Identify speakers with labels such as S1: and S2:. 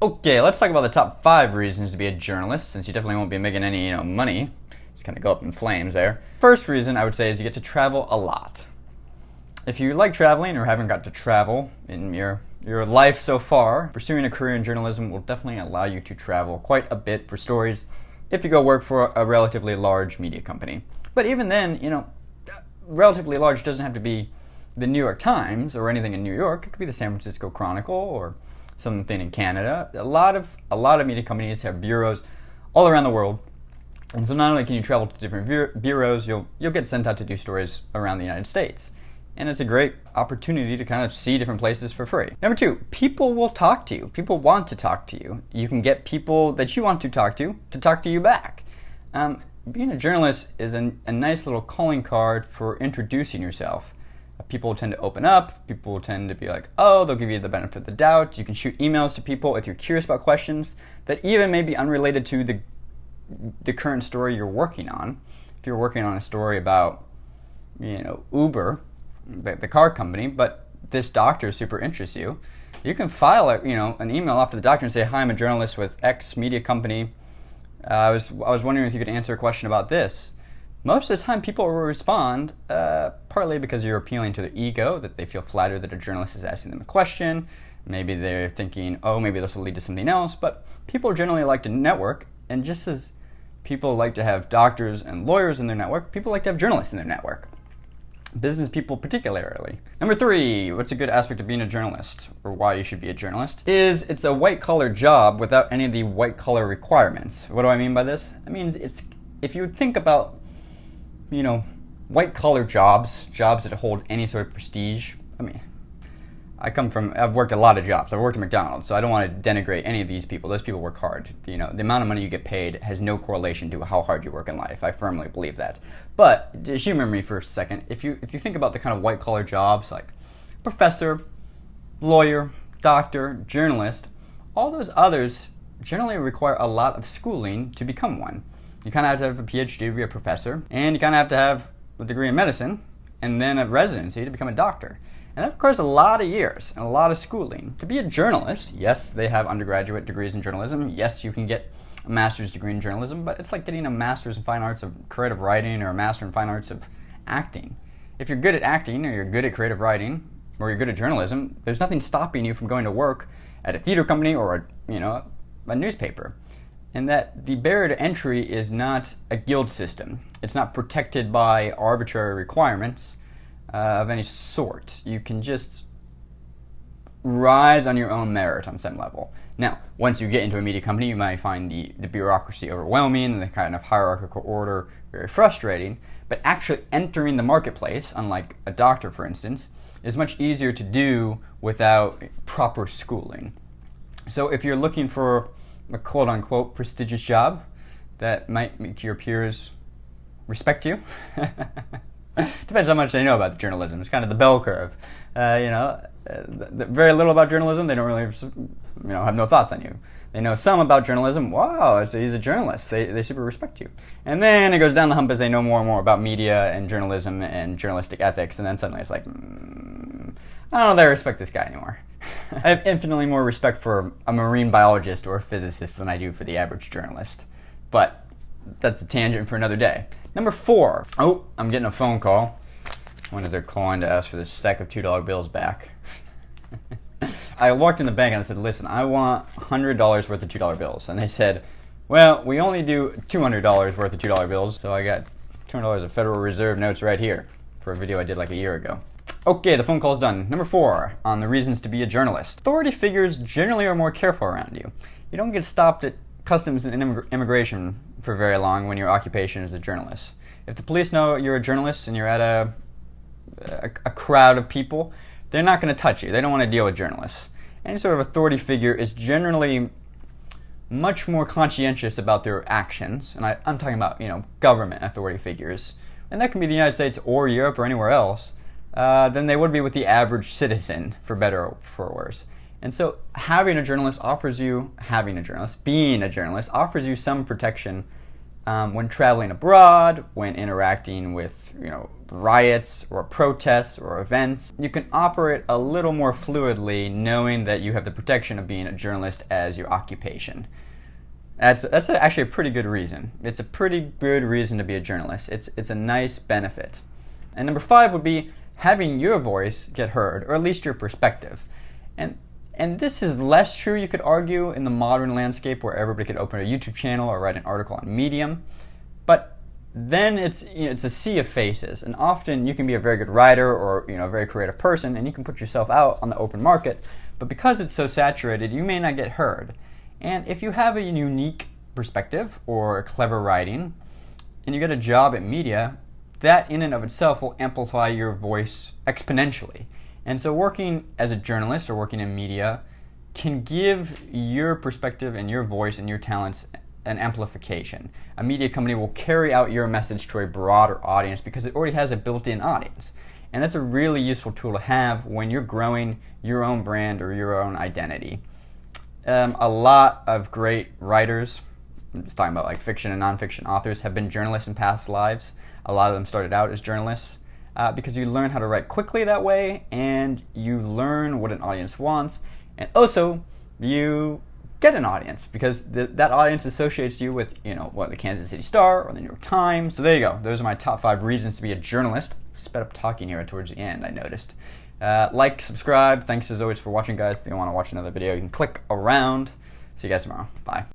S1: Okay, let's talk about the top 5 reasons to be a journalist, since you definitely won't be making any, money. Just kind of go up in flames there. First reason I would say is you get to travel a lot. If you like traveling or haven't got to travel in your life so far, pursuing a career in journalism will definitely allow you to travel quite a bit for stories if you go work for a relatively large media company. But even then, relatively large doesn't have to be the New York Times or anything in New York. It could be the San Francisco Chronicle or something in Canada. A lot of media companies have bureaus all around the world. And so not only can you travel to different bureaus, you'll get sent out to do stories around the United States. And it's a great opportunity to kind of see different places for free. Number 2, people will talk to you. People want to talk to you. You can get people that you want to talk to you back. Being a journalist is a nice little calling card for introducing yourself. People tend to open up. People tend to be like, they'll give you the benefit of the doubt. You can shoot emails to people if you're curious about questions that even may be unrelated to the current story you're working on. If you're working on a story about, Uber, the car company, but this doctor super interests you, you can file an email off to the doctor and say, "Hi, I'm a journalist with X media company. I was wondering if you could answer a question about this." Most of the time, people will respond, partly because you're appealing to their ego, that they feel flattered that a journalist is asking them a question. Maybe they're thinking, maybe this will lead to something else. But people generally like to network, and just as people like to have doctors and lawyers in their network, people like to have journalists in their network. Business people particularly. Number 3, what's a good aspect of being a journalist, or why you should be a journalist, is it's a white-collar job without any of the white-collar requirements. What do I mean by this? I mean, if you think about white-collar jobs that hold any sort of prestige. I mean, I've worked a lot of jobs. I've worked at McDonald's, so I don't want to denigrate any of these people. Those people work hard. The amount of money you get paid has no correlation to how hard you work in life. I firmly believe that. But humor me for a second. If you think about the kind of white-collar jobs like professor, lawyer, doctor, journalist, all those others generally require a lot of schooling to become one. You kind of have to have a PhD to be a professor, and you kind of have to have a degree in medicine, and then a residency to become a doctor. And that requires a lot of years and a lot of schooling. To be a journalist, yes, they have undergraduate degrees in journalism. Yes, you can get a master's degree in journalism, but it's like getting a master's in fine arts of creative writing or a master in fine arts of acting. If you're good at acting, or you're good at creative writing, or you're good at journalism, there's nothing stopping you from going to work at a theater company or a newspaper. And that the barrier to entry is not a guild system. It's not protected by arbitrary requirements of any sort. You can just rise on your own merit on some level. Now, once you get into a media company, you might find the bureaucracy overwhelming and the kind of hierarchical order very frustrating. But actually entering the marketplace, unlike a doctor, for instance, is much easier to do without proper schooling. So if you're looking for a quote-unquote prestigious job that might make your peers respect you. Depends how much they know about journalism. It's kind of the bell curve. Very little about journalism. They don't really, have no thoughts on you. They know some about journalism. Wow, he's a journalist. They super respect you. And then it goes down the hump as they know more and more about media and journalism and journalistic ethics. And then suddenly it's like, I don't know that I respect this guy anymore. I have infinitely more respect for a marine biologist or a physicist than I do for the average journalist. But that's a tangent for another day. Number 4. I'm getting a phone call. When is they're calling to ask for this stack of $2 bills back? I walked in the bank and I said, "Listen, I want $100 worth of $2 bills." And they said, "Well, we only do $200 worth of $2 bills." So I got $200 of Federal Reserve notes right here for a video I did like a year ago. Okay, the phone call's done. Number 4, on the reasons to be a journalist. Authority figures generally are more careful around you. You don't get stopped at customs and immigration for very long when your occupation is a journalist. If the police know you're a journalist and you're at a crowd of people, they're not going to touch you. They don't want to deal with journalists. Any sort of authority figure is generally much more conscientious about their actions, and I'm talking about government authority figures, and that can be the United States or Europe or anywhere else, than they would be with the average citizen, for better or for worse. And so being a journalist offers you some protection when traveling abroad, when interacting with riots or protests or events, you can operate a little more fluidly knowing that you have the protection of being a journalist as your occupation. That's actually a pretty good reason. It's a pretty good reason to be a journalist. It's a nice benefit. And number 5 would be having your voice get heard, or at least your perspective. And this is less true, you could argue, in the modern landscape where everybody could open a YouTube channel or write an article on Medium. But then it's a sea of faces, and often you can be a very good writer or a very creative person, and you can put yourself out on the open market. But because it's so saturated, you may not get heard. And if you have a unique perspective or clever writing, and you get a job at media, that in and of itself will amplify your voice exponentially. And so working as a journalist or working in media can give your perspective and your voice and your talents an amplification. A media company will carry out your message to a broader audience because it already has a built-in audience. And that's a really useful tool to have when you're growing your own brand or your own identity. A lot of great writers, I'm just talking about like fiction and nonfiction authors, have been journalists in past lives. A lot of them started out as journalists because you learn how to write quickly that way, and you learn what an audience wants, and also you get an audience because that audience associates you with the Kansas City Star or the New York Times. So there you go. Those are my top 5 reasons to be a journalist. Sped up talking here towards the end, I noticed. Like, subscribe. Thanks as always for watching, guys. If you want to watch another video, you can click around. See you guys tomorrow. Bye.